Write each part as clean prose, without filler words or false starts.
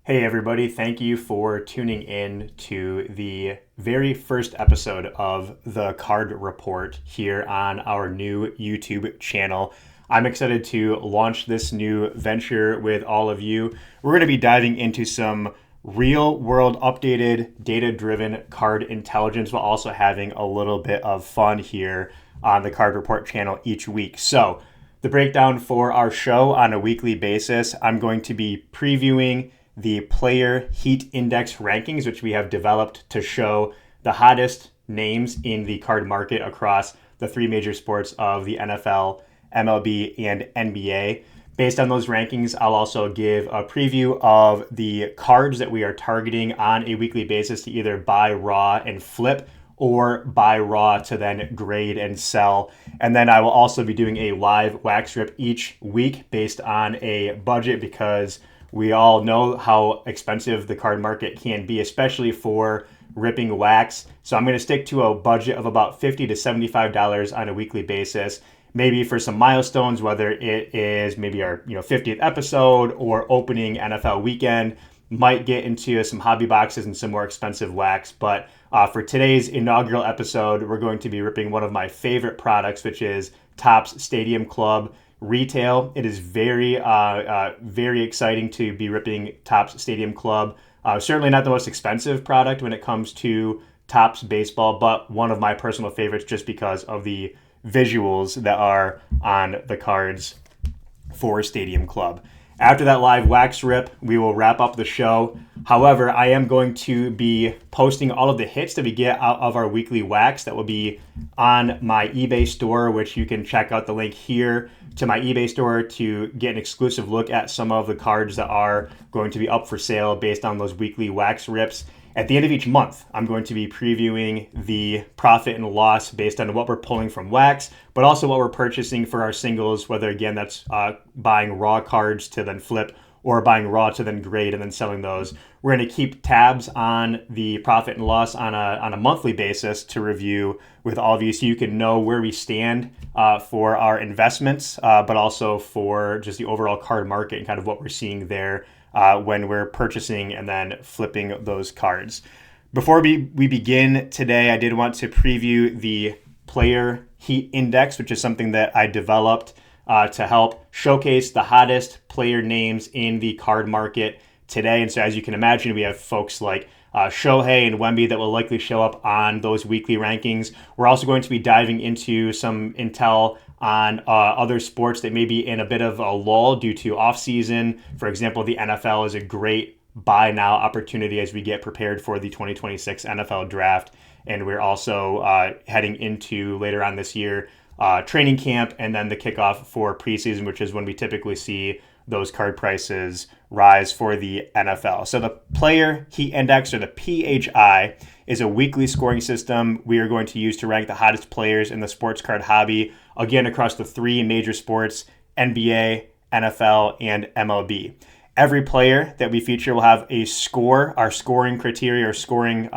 Hey everybody, thank you for tuning in to the very first episode of the Card Report here on our new YouTube channel. I'm excited to launch this new venture with all of you. We're going to be diving into some real world updated data driven card intelligence while also having a little bit of fun here on the Card Report channel each week. So the breakdown for our show on a weekly basis, I'm going to be previewing the player heat index rankings, which we have developed to show the hottest names in the card market across the three major sports of the NFL, MLB, and NBA. Based on those rankings, I'll also give a preview of the cards that we are targeting on a weekly basis to either buy raw and flip or buy raw to then grade and sell. And then I will also be doing a live wax rip each week based on a budget because we all know how expensive the card market can be, especially for ripping wax. So I'm going to stick to a budget of about $50 to $75 on a weekly basis. Maybe for some milestones, whether it is maybe our 50th episode or opening NFL weekend, might get into some hobby boxes and some more expensive wax. But for today's inaugural episode, we're going to be ripping one of my favorite products, which is Topps Stadium Club Retail. It is very exciting to be ripping Topps Stadium Club. Certainly not the most expensive product when it comes to Topps baseball, but one of my personal favorites just because of the visuals that are on the cards for Stadium Club. After that live wax rip, we will wrap up the show. However, I am going to be posting all of the hits that we get out of our weekly wax that will be on my eBay store, which you can check out the link here to my eBay store to get an exclusive look at some of the cards that are going to be up for sale based on those weekly wax rips. At the end of each month, I'm going to be previewing the profit and loss based on what we're pulling from wax, but also what we're purchasing for our singles, whether again that's buying raw cards to then flip or buying raw to then grade and then selling those. We're going to keep tabs on the profit and loss on a monthly basis to review with all of you so you can know where we stand for our investments, but also for just the overall card market and kind of what we're seeing there when we're purchasing and then flipping those cards. Before we begin today, I did want to preview the player heat index, which is something that I developed to help showcase the hottest player names in the card market today. And so as you can imagine, we have folks like Shohei and Wemby that will likely show up on those weekly rankings. We're also going to be diving into some intel on other sports that may be in a bit of a lull due to off-season. For example, the NFL is a great buy now opportunity as we get prepared for the 2026 NFL draft. And we're also heading into later on this year training camp and then the kickoff for preseason, which is when we typically see those card prices rise for the NFL. So the player heat index, or the PHI, is a weekly scoring system we are going to use to rank the hottest players in the sports card hobby, again, across the three major sports, NBA, NFL, and MLB. Every player that we feature will have a score. Our scoring criteria or scoring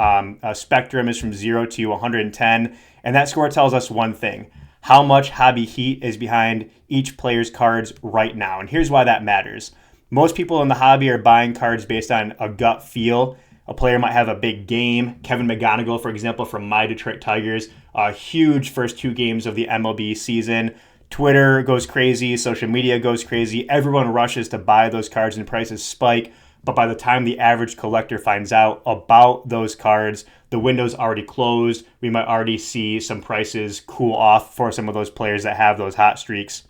spectrum is from 0 to 110, and that score tells us one thing: how much hobby heat is behind each player's cards right now. And here's why that matters. Most people in the hobby are buying cards based on a gut feel. A player might have a big game. Kevin McGonigal, for example, from my Detroit Tigers, a huge first two games of the MLB season. Twitter goes crazy. Social media goes crazy. Everyone rushes to buy those cards and prices spike. But by the time the average collector finds out about those cards, the window's already closed. We might already see some prices cool off for some of those players that have those hot streaks.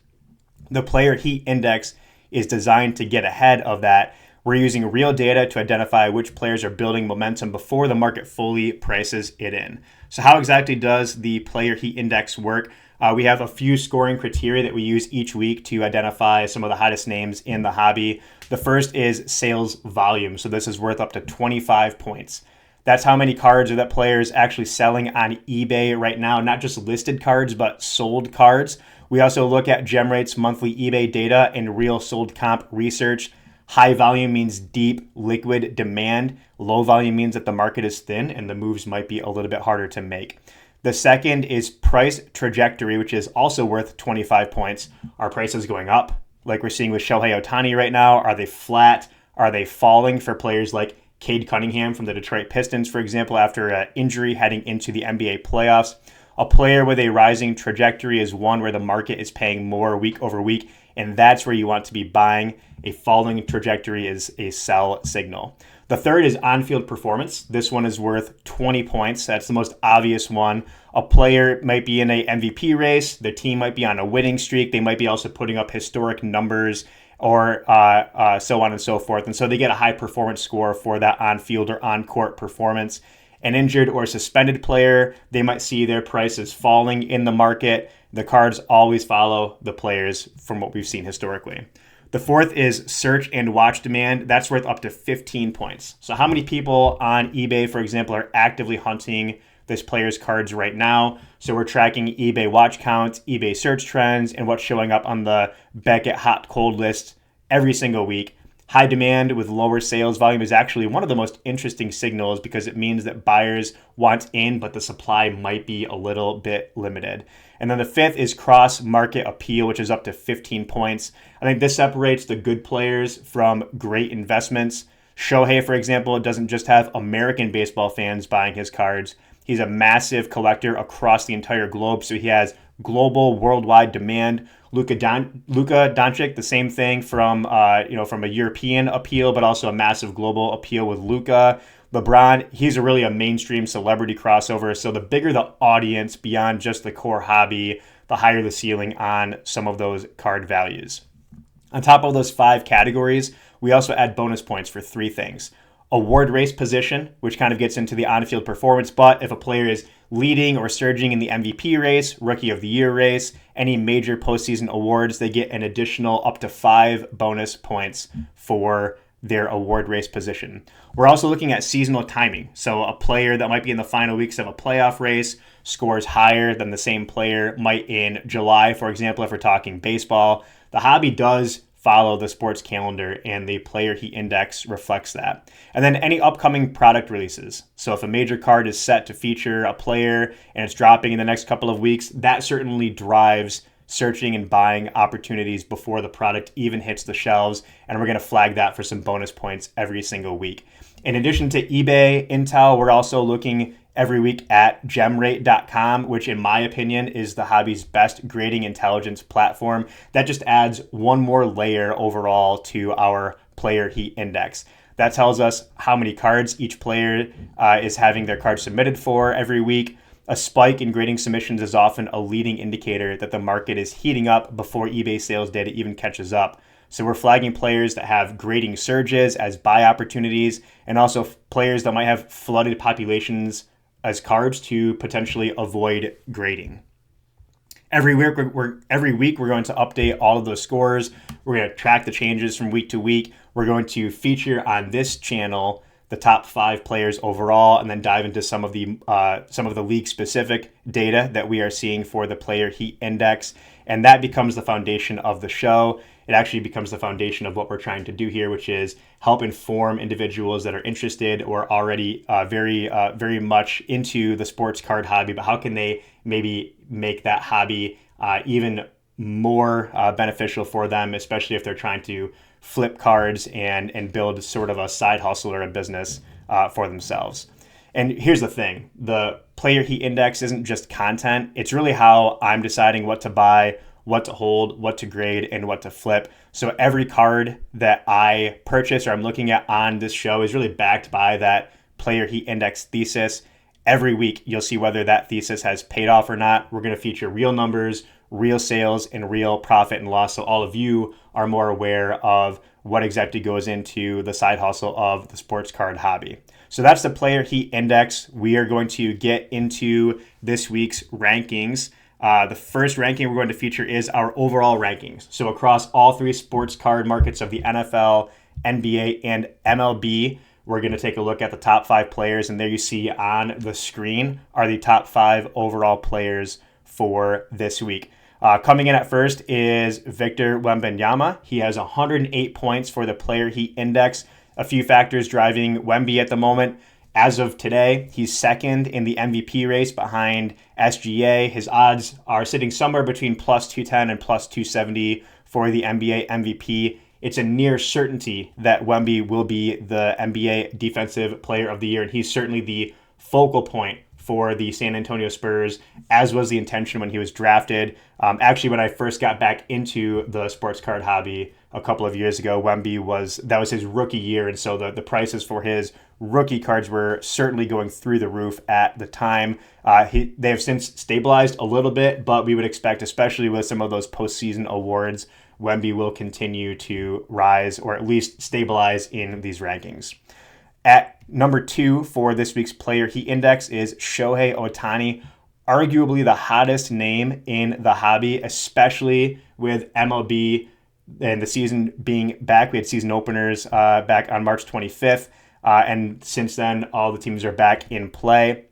The player heat index is designed to get ahead of that. We're using real data to identify which players are building momentum before the market fully prices it in. So how exactly does the player heat index work? We have a few scoring criteria that we use each week to identify some of the hottest names in the hobby. The first is sales volume. So this is worth up to 25 points. That's how many cards are that players actually selling on eBay right now, not just listed cards, but sold cards. We also look at GemRate's monthly eBay data and real sold comp research. High volume means deep liquid demand. Low volume means that the market is thin and the moves might be a little bit harder to make. The second is price trajectory, which is also worth 25 points. Are prices going up, like we're seeing with Shohei Ohtani right now? Are they flat? Are they falling for players like Cade Cunningham from the Detroit Pistons, for example, after an injury heading into the NBA playoffs? A player with a rising trajectory is one where the market is paying more week over week, and that's where you want to be buying. A falling trajectory is a sell signal. The third is on-field performance. This one is worth 20 points. That's the most obvious one. A player might be in a MVP race. Their team might be on a winning streak. They might be also putting up historic numbers or so on and so forth. And so they get a high performance score for that on-field or on-court performance. An injured or suspended player, they might see their prices falling in the market. The cards always follow the players from what we've seen historically. The fourth is search and watch demand. That's worth up to 15 points. So how many people on eBay, for example, are actively hunting this player's cards right now? So we're tracking eBay watch counts, eBay search trends, and what's showing up on the Beckett hot cold list every single week. High demand with lower sales volume is actually one of the most interesting signals because it means that buyers want in, but the supply might be a little bit limited. And then the fifth is cross-market appeal, which is up to 15 points. I think this separates the good players from great investments. Shohei, for example, doesn't just have American baseball fans buying his cards. He's a massive collector across the entire globe, so he has global, worldwide demand. Luka Doncic, the same thing from a European appeal, but also a massive global appeal with Luka. LeBron, he's really a mainstream celebrity crossover. So the bigger the audience beyond just the core hobby, the higher the ceiling on some of those card values. On top of those 5 categories, we also add bonus points for 3 things. Award race position, which kind of gets into the on-field performance, but if a player is leading or surging in the MVP race, Rookie of the Year race, any major postseason awards, they get an additional up to 5 bonus points for their award race position. We're also looking at seasonal timing. So a player that might be in the final weeks of a playoff race scores higher than the same player might in July, for example, if we're talking baseball. The hobby does follow the sports calendar, and the player heat index reflects that. And then any upcoming product releases. So if a major card is set to feature a player and it's dropping in the next couple of weeks, that certainly drives searching and buying opportunities before the product even hits the shelves. And we're going to flag that for some bonus points every single week. In addition to eBay Intel, we're also looking every week at GemRate.com, which in my opinion is the hobby's best grading intelligence platform. That just adds one more layer overall to our player heat index. That tells us how many cards each player is having their cards submitted for every week. A spike in grading submissions is often a leading indicator that the market is heating up before eBay sales data even catches up. So we're flagging players that have grading surges as buy opportunities, and also players that might have flooded populations as cards to potentially avoid grading. Every week we're going to update all of those scores. We're going to track the changes from week to week. We're going to feature on this channel the top 5 players overall, and then dive into some of the league specific data that we are seeing for the player heat index. And that becomes the foundation of the show. It actually becomes the foundation of what we're trying to do here, which is help inform individuals that are interested or already very much into the sports card hobby, but how can they maybe make that hobby even more beneficial for them, especially if they're trying to flip cards and build sort of a side hustle or a business for themselves. And here's the thing, the player heat index isn't just content. It's really how I'm deciding what to buy, what to hold, what to grade, and what to flip. So every card that I purchase or I'm looking at on this show is really backed by that player heat index thesis. Every week, you'll see whether that thesis has paid off or not. We're going to feature real numbers, real sales, and real profit and loss, so all of you are more aware of what exactly goes into the side hustle of the sports card hobby. So that's the player heat index. We are going to get into this week's rankings. The first ranking we're going to feature is our overall rankings. So across all 3 sports card markets of the NFL, NBA, and MLB, we're going to take a look at the top 5 players, and there you see on the screen are the top 5 overall players for this week. Coming in at first is Victor Wembanyama. He has 108 points for the player heat index. A few factors driving Wemby at the moment. As of today, he's second in the MVP race behind SGA. His odds are sitting somewhere between plus 210 and plus 270 for the NBA MVP. it's a near certainty that Wemby will be the NBA Defensive Player of the Year, and he's certainly the focal point for the San Antonio Spurs, as was the intention when he was drafted. Actually, when I first got back into the sports card hobby a couple of years ago, that was his rookie year, and so the prices for his rookie cards were certainly going through the roof at the time. They have since stabilized a little bit, but we would expect, especially with some of those postseason awards, Wemby will continue to rise or at least stabilize in these rankings. At number 2 for this week's Player Heat Index is Shohei Ohtani, arguably the hottest name in the hobby, especially with MLB and the season being back. We had season openers back on March 25th, and since then, all the teams are back in play.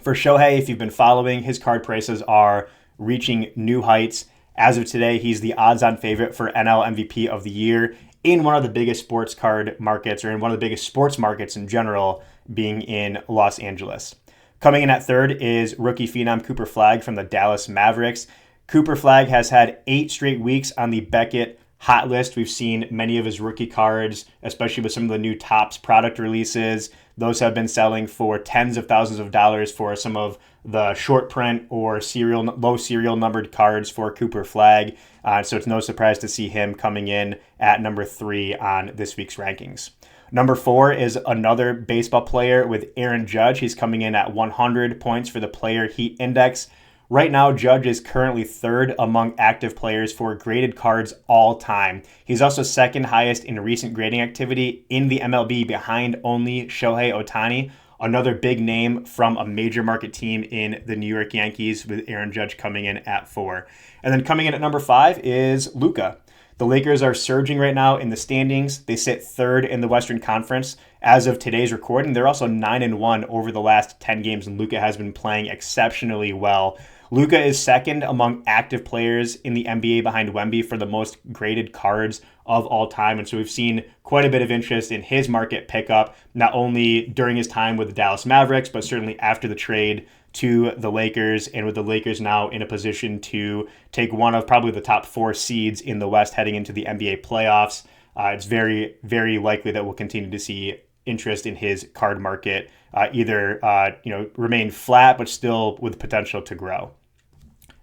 For Shohei, if you've been following, his card prices are reaching new heights. As of today, he's the odds-on favorite for NL MVP of the year in one of the biggest sports card markets, or in one of the biggest sports markets in general, being in Los Angeles. Coming in at third is rookie phenom Cooper Flagg from the Dallas Mavericks. Cooper Flagg has had 8 straight weeks on the Beckett hot list. We've seen many of his rookie cards, especially with some of the new Topps product releases. Those have been selling for tens of thousands of dollars for some of the short print or low serial numbered cards for Cooper Flagg. So it's no surprise to see him coming in at number 3 on this week's rankings. Number 4 is another baseball player with Aaron Judge. He's coming in at 100 points for the Player Heat Index. Right now, Judge is currently 3rd among active players for graded cards all time. He's also 2nd highest in recent grading activity in the MLB, behind only Shohei Ohtani, another big name from a major market team in the New York Yankees, with Aaron Judge coming in at 4. And then coming in at number 5 is Luka. The Lakers are surging right now in the standings. They sit 3rd in the Western Conference. As of today's recording, they're also 9-1 over the last 10 games, and Luka has been playing exceptionally well. Luka is 2nd among active players in the NBA behind Wemby for the most graded cards of all time. And so we've seen quite a bit of interest in his market pickup, not only during his time with the Dallas Mavericks, but certainly after the trade to the Lakers, and with the Lakers now in a position to take one of probably the top 4 seeds in the West heading into the NBA playoffs. It's very, very likely that we'll continue to see interest in his card market either remain flat, but still with potential to grow.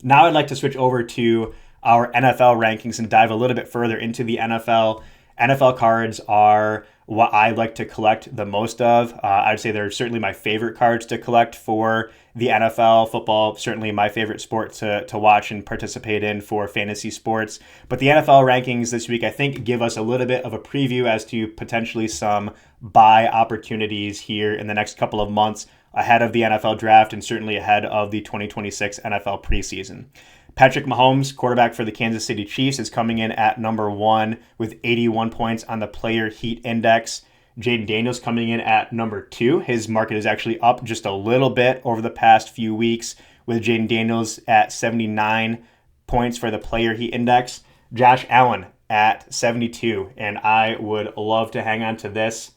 Now I'd like to switch over to our NFL rankings and dive a little bit further into the NFL. NFL cards are what I like to collect the most of. I'd say they're certainly my favorite cards to collect for the NFL. Football, certainly my favorite sport to watch and participate in for fantasy sports. But the NFL rankings this week, I think, give us a little bit of a preview as to potentially some buy opportunities here in the next couple of months ahead of the NFL draft, and certainly ahead of the 2026 NFL preseason. Patrick Mahomes, quarterback for the Kansas City Chiefs, is coming in at number 1 with 81 points on the Player Heat Index. Jayden Daniels coming in at number 2. His market is actually up just a little bit over the past few weeks, with Jayden Daniels at 79 points for the Player Heat Index. Josh Allen at 72, and I would love to hang on to this.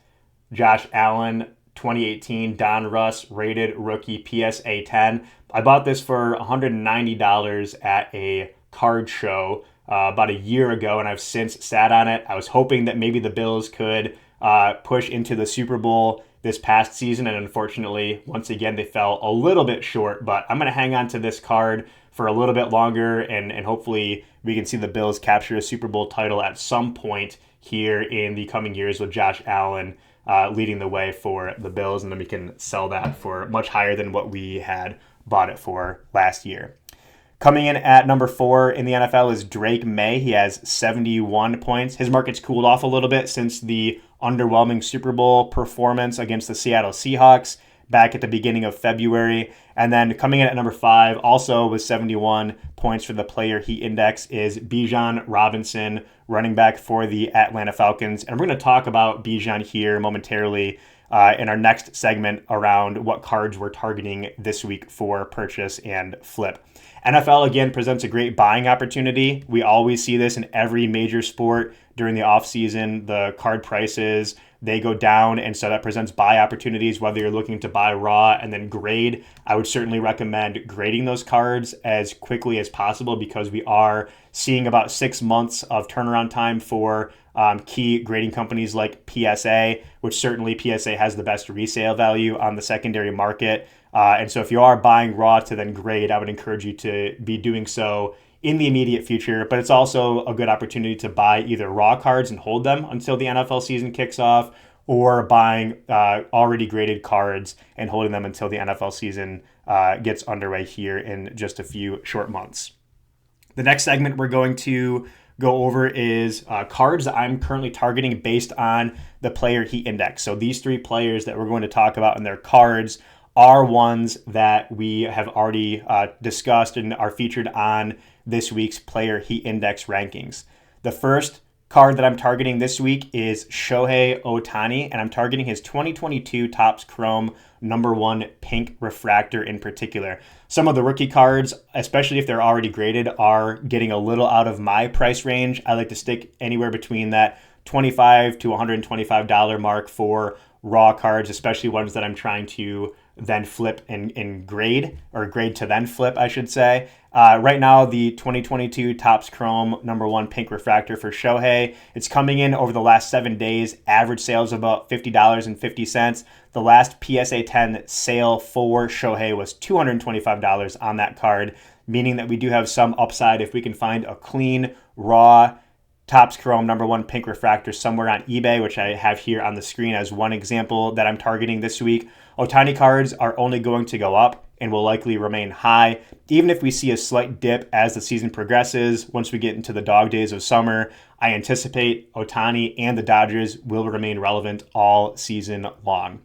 Josh Allen, 2018 Don Russ rated rookie PSA 10. I bought this for $190 at a card show about a year ago, and I've since sat on it. I was hoping that maybe the Bills could push into the Super Bowl this past season, and unfortunately, once again, they fell a little bit short, but I'm going to hang on to this card for a little bit longer, and hopefully we can see the Bills capture a Super Bowl title at some point here in the coming years, with Josh Allen leading the way for the Bills, and then we can sell that for much higher than what we had bought it for last year. Coming in at number 4 in the NFL is Drake May. He has 71 points. His market's cooled off a little bit since the underwhelming Super Bowl performance against the Seattle Seahawks back at the beginning of February. And then coming in at number 5, also with 71 points for the Player Heat Index, is Bijan Robinson, running back for the Atlanta Falcons. And we're going to talk about Bijan here momentarily in our next segment around what cards we're targeting this week for purchase and flip. NFL, again, presents a great buying opportunity. We always see this in every major sport during the offseason. The card prices, they go down, and so that presents buy opportunities, whether you're looking to buy raw and then grade. I would certainly recommend grading those cards as quickly as possible, because we are seeing about 6 months of turnaround time for key grading companies like PSA, which certainly PSA has the best resale value on the secondary market. And so if you are buying raw to then grade, I would encourage you to be doing so in the immediate future. But it's also a good opportunity to buy either raw cards and hold them until the NFL season kicks off, or buying already graded cards and holding them until the NFL season gets underway here in just a few short months. The next segment we're going to go over is cards that I'm currently targeting based on the player heat index. So these three players that we're going to talk about in their cards are ones that we have already discussed and are featured on this week's player heat index rankings. The first card that I'm targeting this week is Shohei Ohtani, and I'm targeting his 2022 Topps Chrome #1 pink refractor in particular. Some of the rookie cards, especially if they're already graded, are getting a little out of my price range. I like to stick anywhere between that $25 to $125 mark for raw cards, especially ones that I'm trying to then flip and grade, or grade to then flip, I should say. Right now, the 2022 Topps Chrome #1 pink refractor for Shohei, it's coming in over the last 7 days. Average sales of about $50.50. The last PSA 10 sale for Shohei was $225 on that card, meaning that we do have some upside if we can find a clean, raw Topps Chrome #1 pink refractor somewhere on eBay, which I have here on the screen as one example that I'm targeting this week. Ohtani cards are only going to go up and will likely remain high, even if we see a slight dip as the season progresses. Once we get into the dog days of summer, I anticipate Ohtani and the Dodgers will remain relevant all season long.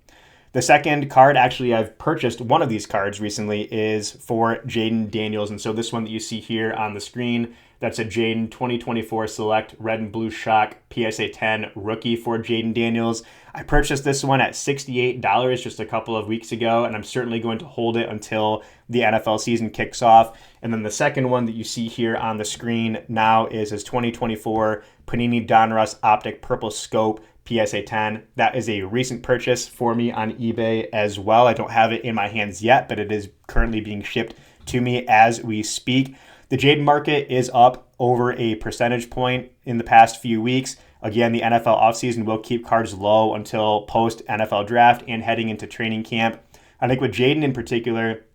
The second card, actually, I've purchased one of these cards recently, is for Jayden Daniels. And so this one that you see here on the screen, that's a Jayden 2024 Select Red and Blue Shock PSA 10 rookie for Jayden Daniels. I purchased this one at $68 just a couple of weeks ago, and I'm certainly going to hold it until the NFL season kicks off. And then the second one that you see here on the screen now is his 2024 Panini Donruss Optic Purple Scope PSA 10. That is a recent purchase for me on eBay as well. I don't have it in my hands yet, but it is currently being shipped to me as we speak. The Jayden market is up over a percentage point in the past few weeks. Again, the NFL offseason will keep cards low until post-NFL draft and heading into training camp. I think with Jayden in particular,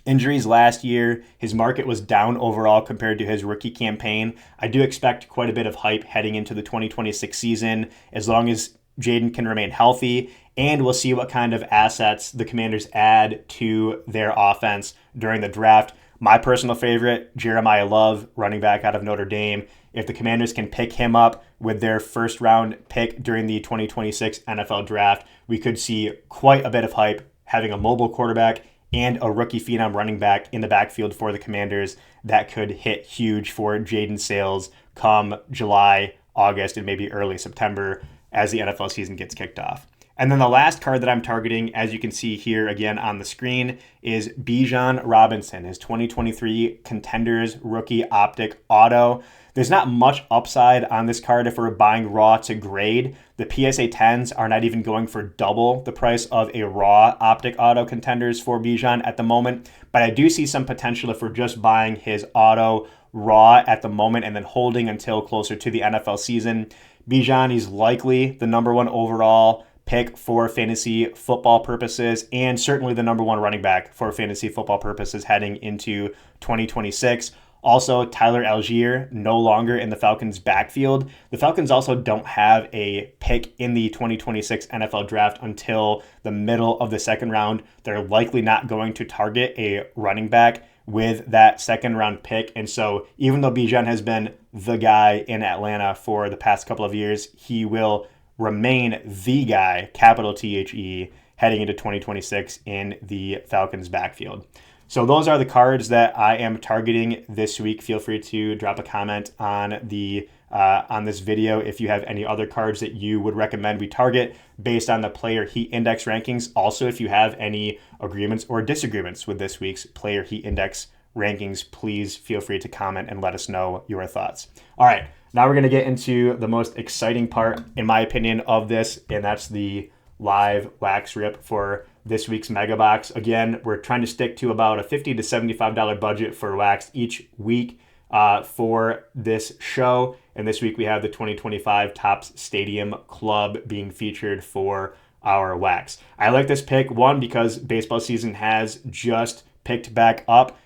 injuries last year, his market was down overall compared to his rookie campaign. I do expect quite a bit of hype heading into the 2026 season as long as Jayden can remain healthy, and we'll see what kind of assets the Commanders add to their offense during the draft. My personal favorite, Jeremiah Love, running back out of Notre Dame. If the Commanders can pick him up with their first round pick during the 2026 NFL draft, we could see quite a bit of hype having a mobile quarterback and a rookie phenom running back in the backfield for the Commanders. That could hit huge for Jayden sales come July, August, and maybe early September as the NFL season gets kicked off. And then the last card that I'm targeting, as you can see here again on the screen, is Bijan Robinson, his 2023 Contenders Rookie Optic Auto. There's not much upside on this card if we're buying raw to grade. The PSA 10s are not even going for double the price of a raw Optic Auto Contenders for Bijan at the moment. But I do see some potential if we're just buying his auto raw at the moment and then holding until closer to the NFL season. Bijan is likely the #1 overall pick for fantasy football purposes, and certainly the #1 running back for fantasy football purposes heading into 2026. Also, Tyler Algier no longer in the Falcons' backfield. The Falcons also don't have a pick in the 2026 NFL draft until the middle of the second round. They're likely not going to target a running back with that second round pick. And so even though Bijan has been the guy in Atlanta for the past couple of years, he will remain the guy, capital THE, heading into 2026 in the Falcons backfield. So those are the cards that I am targeting this week. Feel free to drop a comment on this video if you have any other cards that you would recommend we target based on the player heat index rankings. Also, if you have any agreements or disagreements with this week's player heat index rankings, please feel free to comment and let us know your thoughts. All right, now we're going to get into the most exciting part, in my opinion, of this, and that's the live wax rip for this week's Mega Box. Again, we're trying to stick to about a $50 to $75 budget for wax each week for this show. And this week we have the 2025 Topps Stadium Club being featured for our wax. I like this pick, one, because baseball season has just picked back up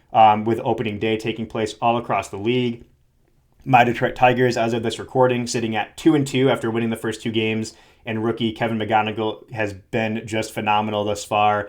with opening day taking place all across the league. My Detroit Tigers, as of this recording, sitting at 2-2 after winning the first 2 games, and rookie Kevin McGonigal has been just phenomenal thus far.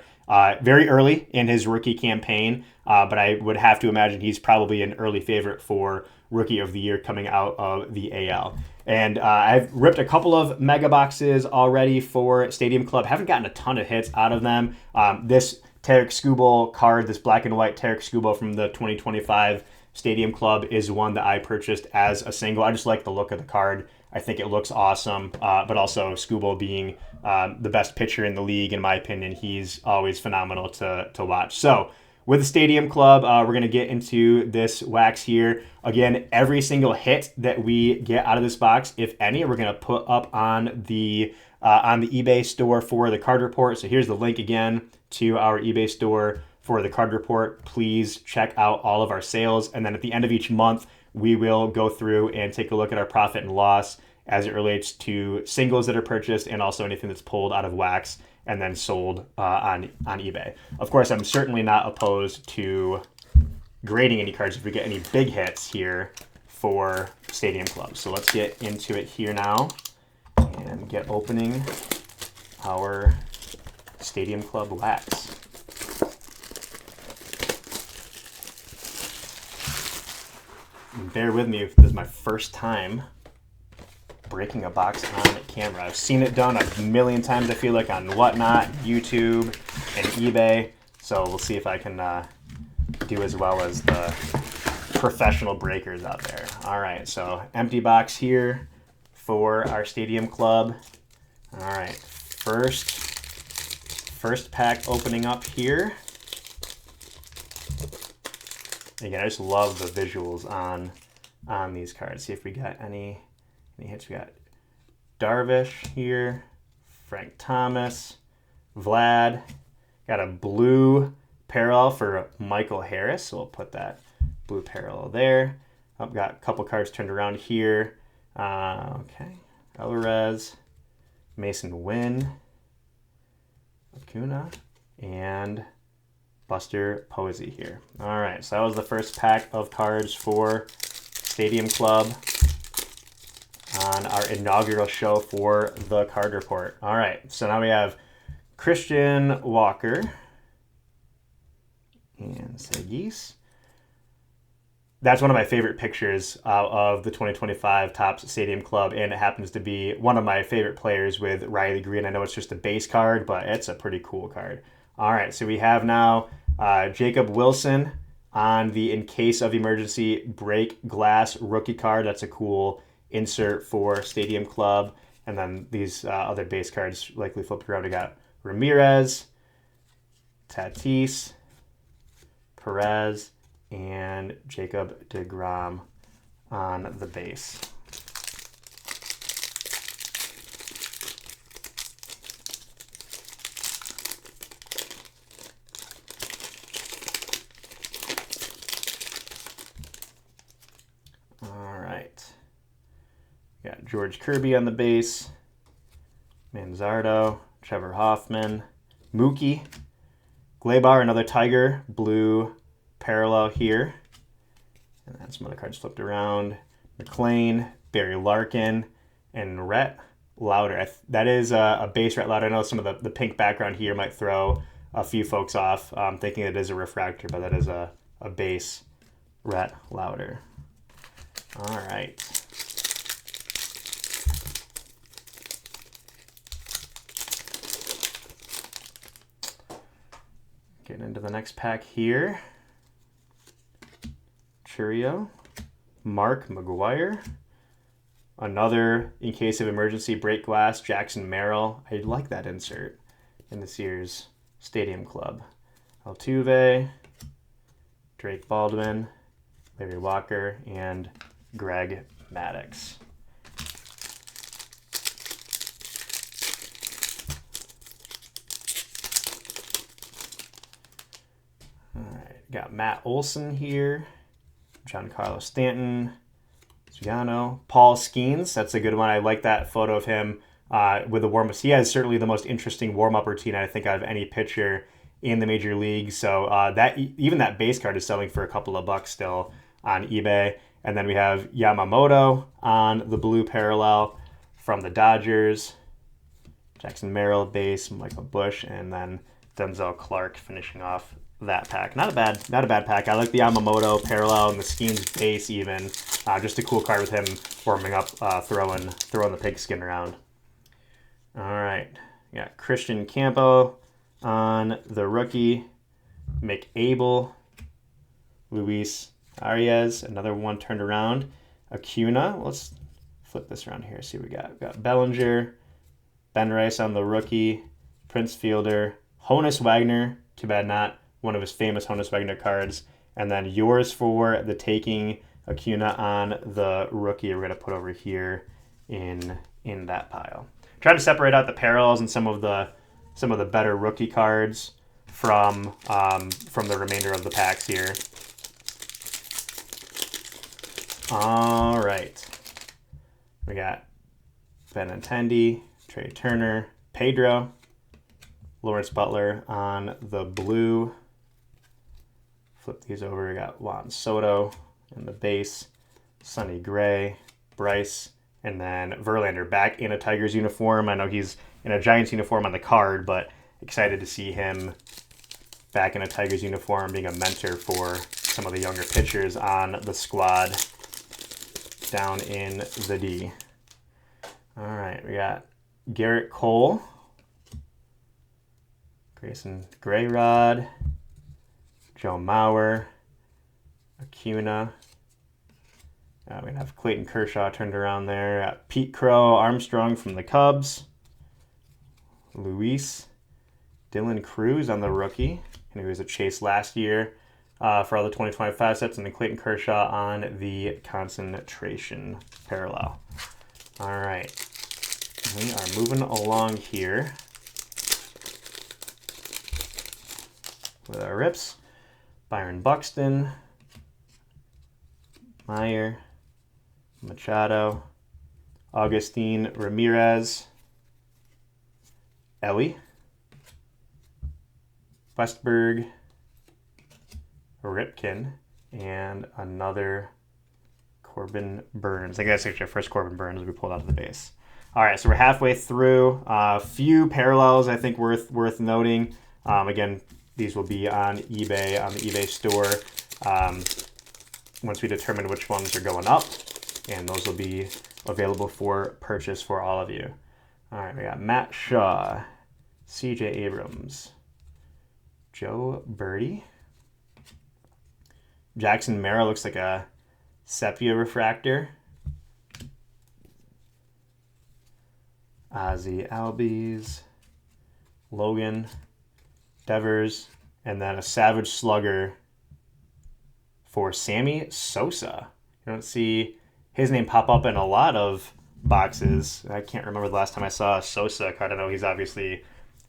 Very early in his rookie campaign, but I would have to imagine he's probably an early favorite for Rookie of the Year coming out of the AL. And I've ripped a couple of mega boxes already for Stadium Club. Haven't gotten a ton of hits out of them. This Tarek Skubal card, this black and white Tarek Skubal from the 2025 Stadium Club, is one that I purchased as a single. I just like the look of the card. I think it looks awesome, but also Skubal being the best pitcher in the league, in my opinion, he's always phenomenal to watch. So with the Stadium Club, we're going to get into this wax here. Again, every single hit that we get out of this box, if any, we're going to put up on the eBay store for the card report. So here's the link again to our eBay store for the card report. Please check out all of our sales. And then at the end of each month, we will go through and take a look at our profit and loss as it relates to singles that are purchased and also anything that's pulled out of wax and then sold on eBay. Of course, I'm certainly not opposed to grading any cards if we get any big hits here for Stadium Club. So let's get into it here now and get opening our Stadium Club wax. Bear with me if this is my first time breaking a box on camera. I've seen it done a million times, I feel like, on Whatnot, YouTube, and eBay. So we'll see if I can do as well as the professional breakers out there. All right, so empty box here for our Stadium Club. All right, first pack opening up here. Again, I just love the visuals on these cards. See if we got any hits. We got Darvish here, Frank Thomas, Vlad. Got a blue parallel for Michael Harris, so we'll put that blue parallel there. I've got a couple cards turned around here. Okay, Alvarez, Mason Wynn, Acuna, and Buster Posey here. All right, so that was the first pack of cards for Stadium Club on our inaugural show for the card report. All right, so now we have Christian Walker and Segis. That's one of my favorite pictures of the 2025 Topps Stadium Club, and it happens to be one of my favorite players with Riley Green. I know it's just a base card, but it's a pretty cool card. All right, so we have now Jacob Wilson on the In Case of Emergency Break Glass rookie card. That's a cool insert for Stadium Club. And then these other base cards likely flipped around. We got Ramirez, Tatis, Perez, and Jacob deGrom on the base. Got George Kirby on the base, Manzardo, Trevor Hoffman, Mookie, Gleyber, another Tiger, blue parallel here. And then some other cards flipped around. McLean, Barry Larkin, and Rhett Lauder. That is a base Rhett Lauder. I know some of the pink background here might throw a few folks off thinking it is a refractor, but that is a base Rhett Lauder. All right. Getting into the next pack here. Churio, Mark McGuire. Another In Case of Emergency Break Glass, Jackson Merrill. I like that insert in this year's Stadium Club. Altuve, Drake Baldwin, Larry Walker, and Greg Maddux. All right, got Matt Olson here, Giancarlo Stanton, Giano, Paul Skeens. That's a good one. I like that photo of him with the warm-ups. He has certainly the most interesting warm-up routine I think out of any pitcher in the major leagues. So even that base card is selling for a couple of bucks still on eBay. And then we have Yamamoto on the blue parallel from the Dodgers. Jackson Merrill base, Michael Busch, and then Denzel Clark finishing off that pack. Not a bad pack. I like the Yamamoto parallel and the Skeens base even. Just a cool card with him warming up, throwing the pigskin around. All right, we got Christian Campo on the rookie, McAble, Luis Arias, another one turned around, Acuna. Let's flip this around here. See what we got. We got Bellinger, Ben Rice on the rookie, Prince Fielder, Honus Wagner. Too bad not one of his famous Honus Wagner cards. And then yours for the taking, Acuna on the rookie. We're gonna put over here in that pile. Try to separate out the parallels and some of the better rookie cards from the remainder of the packs here. All right, we got Benintendi, Trey Turner, Pedro, Lawrence Butler on the blue. Flip these over. We got Juan Soto in the base, Sonny Gray, Bryce, and then Verlander back in a Tigers uniform. I know he's in a Giants uniform on the card, but excited to see him back in a Tigers uniform, being a mentor for some of the younger pitchers on the squad down in the D. All right, we got Garrett Cole, Grayson Grayrod, Joe Mauer, Acuna. We have Clayton Kershaw turned around there. Pete Crow, Armstrong from the Cubs. Luis. Dylan Cruz on the rookie. And he was a chase last year for all the 2025 sets. And then Clayton Kershaw on the concentration parallel. All right. We are moving along here with our rips. Byron Buxton. Meyer. Machado, Augustine Ramirez, Ellie, Westberg, Ripken, and another Corbin Burns. I think that's actually our first Corbin Burns we pulled out of the base. All right, so we're halfway through. A few parallels I think worth noting. Again, these will be on eBay, on the eBay store, once we determine which ones are going up. And those will be available for purchase for all of you. All right, we got Matt Shaw, C.J. Abrams, Joe Birdie. Jackson Merrill looks like a sepia refractor. Ozzie Albies, Logan, Devers, and then a Savage Slugger for Sammy Sosa. You don't see his name pop up in a lot of boxes. I can't remember the last time I saw a Sosa card. I know he's obviously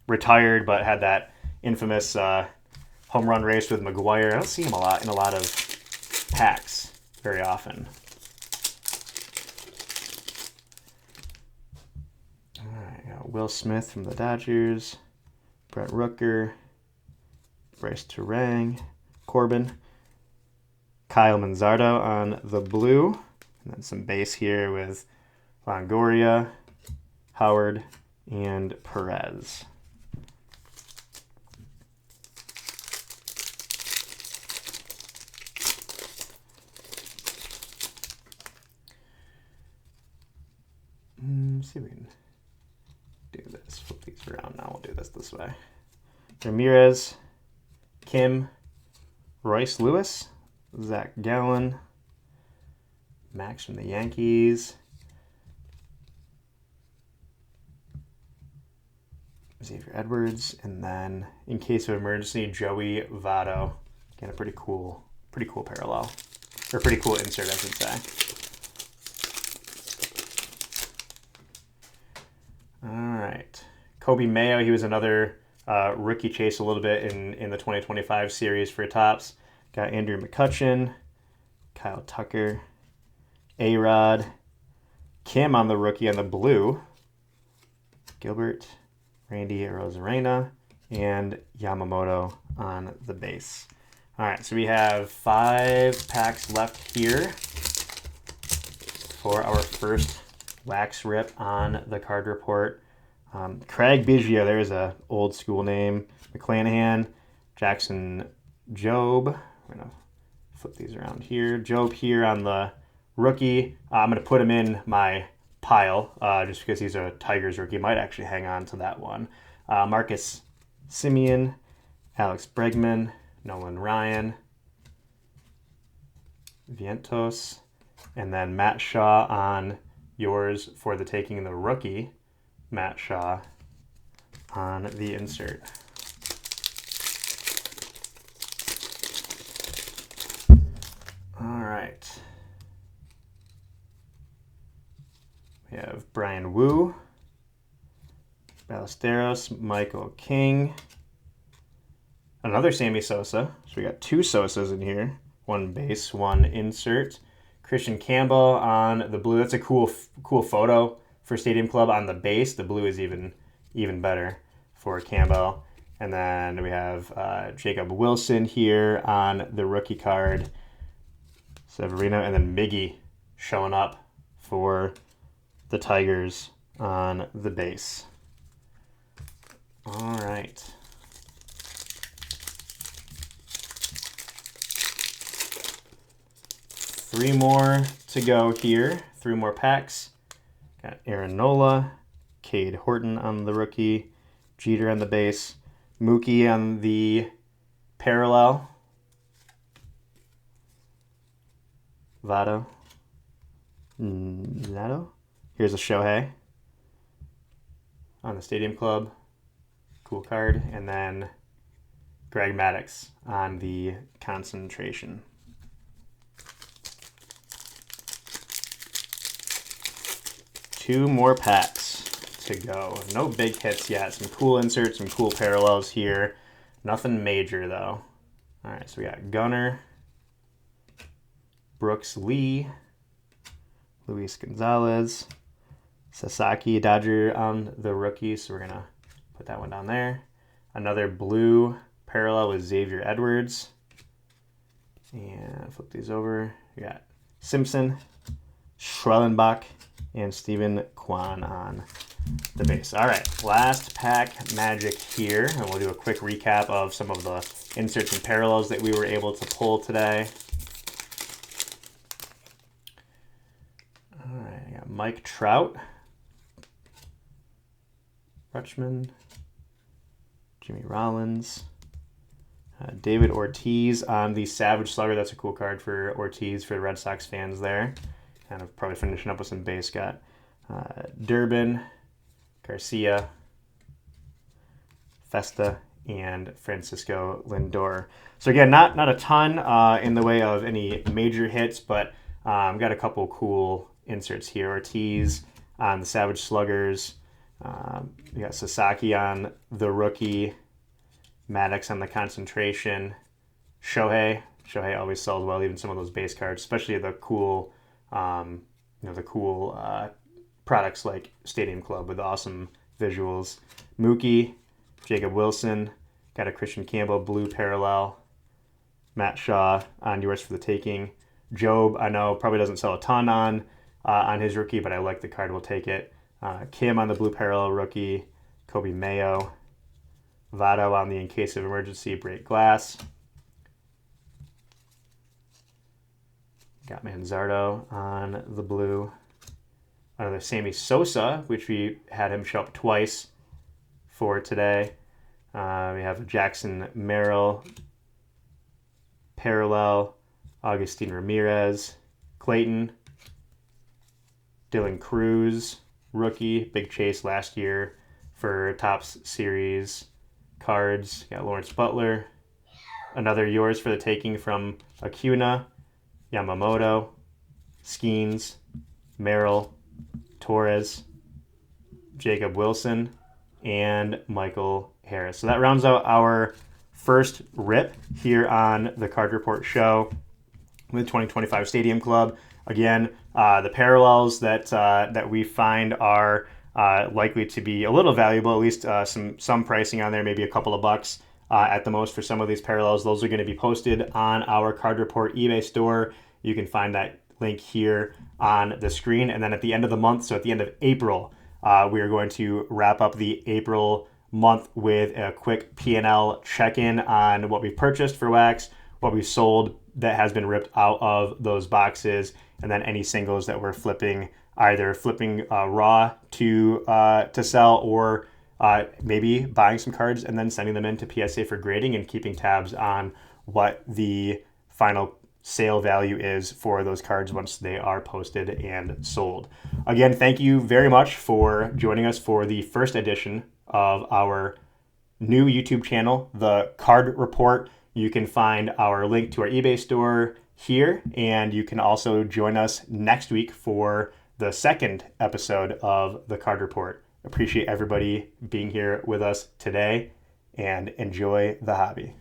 retired, but had that infamous home run race with McGuire. I don't see him in a lot of packs very often. All right, got Will Smith from the Dodgers, Brett Rooker, Bryce Turang, Corbin, Kyle Manzardo on the blue. And then some base here with Longoria, Howard, and Perez. Let's see if we can do this. Flip these around now. We'll do this way. Ramirez, Kim, Royce Lewis, Zach Gallen, Max from the Yankees, Xavier Edwards, and then in case of emergency, Joey Votto. Again, a pretty cool parallel, or pretty cool insert, I should say. All right, Kobe Mayo. He was another rookie chase a little bit in the 2025 series for Topps. Got Andrew McCutchen, Kyle Tucker, A-Rod, Kim on the rookie on the blue, Gilbert, Randy Rosarena, and Yamamoto on the base. All right, so we have 5 packs left here for our first wax rip on the card report. Craig Biggio, there's a old school name. McClanahan, Jackson Job. I'm going to flip these around here. Job here on the rookie. I'm going to put him in my pile just because he's a Tigers rookie. Might actually hang on to that one. Marcus Semien, Alex Bregman, Nolan Ryan, Vientos, and then Matt Shaw on yours for the taking the rookie. Matt Shaw on the insert. All right. We have Brian Wu, Ballesteros, Michael King, another Sammy Sosa. So we got 2 Sosas in here. 1 base, 1 insert. Christian Campbell on the blue. That's a cool photo for Stadium Club on the base. The blue is even better for Campbell. And then we have Jacob Wilson here on the rookie card. Severino, and then Miggy showing up for the Tigers on the base. All right. Three more to go here. 3 more packs. Got Aaron Nola, Cade Horton on the rookie, Jeter on the base, Mookie on the parallel, Votto, Nato. Here's a Shohei on the Stadium Club. Cool card. And then Greg Maddux on the concentration. Two more packs to go. No big hits yet. Some cool inserts, some cool parallels here. Nothing major, though. All right, so we got Gunnar, Brooks Lee, Luis Gonzalez, Sasaki, Dodger on the rookie, so we're going to put that one down there. Another blue parallel with Xavier Edwards. And flip these over. We got Simpson, Schrellenbach, and Steven Kwan on the base. All right, last pack magic here, and we'll do a quick recap of some of the inserts and parallels that we were able to pull today. All right, I got Mike Trout, Rutschman, Jimmy Rollins, David Ortiz on the Savage Slugger. That's a cool card for Ortiz for the Red Sox fans there. Kind of probably finishing up with some base. Got Durbin, Garcia, Festa, and Francisco Lindor. So again, not a ton in the way of any major hits, but got a couple cool inserts here. Ortiz on the Savage Sluggers. We got Sasaki on the rookie. Maddux on the concentration. Shohei always sells well, even some of those base cards, especially the cool, products like Stadium Club with awesome visuals. Mookie, Jacob Wilson, got a Christian Campbell blue parallel. Matt Shaw on yours for the taking. Job, I know probably doesn't sell a ton on his rookie, but I like the card. We'll take it. Kim on the blue parallel rookie. Kobe Mayo. Votto on the in case of emergency break glass. Got Manzardo on the blue. Another Sammy Sosa, which we had him show up twice for today. We have Jackson Merrill, parallel, Augustine Ramirez, Clayton, Dylan Cruz, rookie, big chase last year for Topps Series cards. Got Lawrence Butler, another yours for the taking from Acuna, Yamamoto, Skeens, Merrill, Torres, Jacob Wilson, and Michael Harris. So that rounds out our first rip here on the Card Report Show. with 2025 Stadium Club. Again, the parallels that we find are likely to be a little valuable, at least some pricing on there, maybe a couple of bucks at the most for some of these parallels. Those are going to be posted on our Card Report eBay store. You can find that link here on the screen. And then at the end of the month, so at the end of April, we are going to wrap up the April month with a quick P&L check-in on what we've purchased for wax, what we sold that has been ripped out of those boxes, and then any singles that we're flipping, either flipping raw to sell, or maybe buying some cards and then sending them in to PSA for grading and keeping tabs on what the final sale value is for those cards once they are posted and sold. Again, thank you very much for joining us for the first edition of our new YouTube channel, The Card Report. You can find our link to our eBay store here, and you can also join us next week for the second episode of The Card Report. Appreciate everybody being here with us today, and enjoy the hobby.